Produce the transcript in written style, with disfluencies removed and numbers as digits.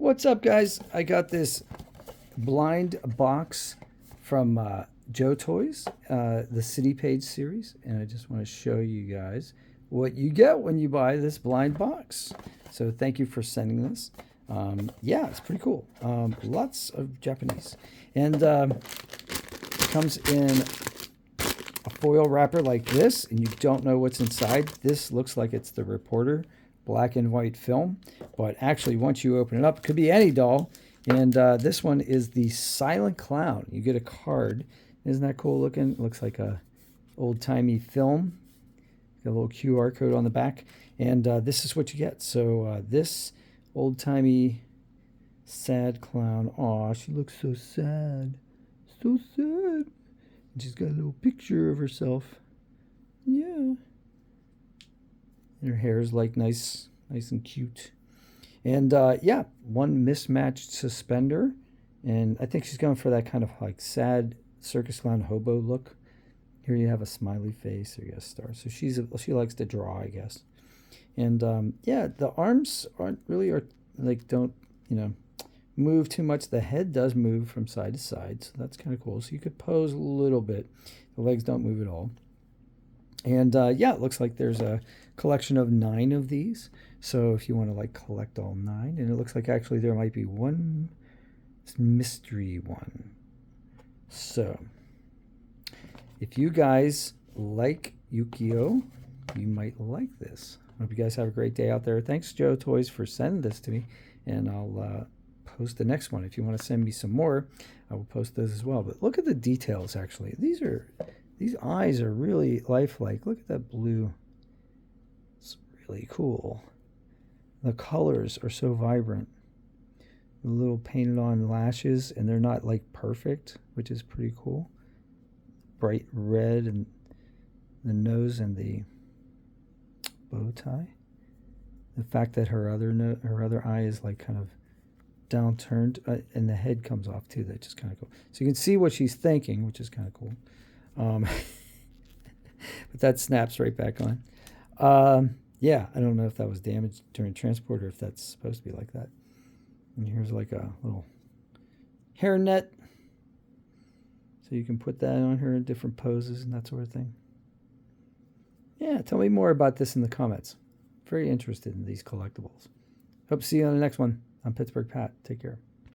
What's up, guys? I got this blind box from JoToys, the City Page series, and I just want to show you guys what you get when you buy this blind box. So thank you for sending this. Yeah, it's pretty cool. Lots of Japanese. And comes in a foil wrapper like this, and you don't know what's inside. This looks like it's the Reporter black and white film, but actually once you open it up, it could be any doll. And this one is the Silent Clown. You get a card. Isn't that cool looking? It looks like a old-timey film. Got a little QR code on the back. And this is what you get. So this old-timey sad clown. Aw, she looks so sad. So sad. And she's got a little picture of herself. Yeah. And her hair is like nice and cute. And yeah, one mismatched suspender. And I think she's going for that kind of like sad circus clown hobo look. Here you have a smiley face, or you got a star. So she likes to draw, I guess. And yeah, the arms aren't really don't move too much. The head does move from side to side, so that's kind of cool. So you could pose a little bit. The legs don't move at all. And yeah, it looks like there's a collection of 9 of these. So if you want to like collect all 9, and it looks like actually there might be one mystery one. So if you guys like Ukio, you might like this. I hope you guys have a great day out there. Thanks, JoToys, for sending this to me, and I'll post the next one. If you want to send me some more, I will post those as well. But look at the details, actually. These eyes are really lifelike. Look at that blue. It's really cool. The colors are so vibrant. The little painted on lashes, and they're not like perfect, which is pretty cool. Bright red, and the nose and the bow tie. The fact that her other eye is like kind of downturned, and the head comes off too. That's just kind of cool. So you can see what she's thinking, which is kind of cool. But that snaps right back on. Yeah, I don't know if that was damaged during transport or if that's supposed to be like that. And here's like a little hair net. So you can put that on her in different poses and that sort of thing. Yeah, tell me more about this in the comments. Very interested in these collectibles. Hope to see you on the next one. I'm Pittsburghpat. Take care.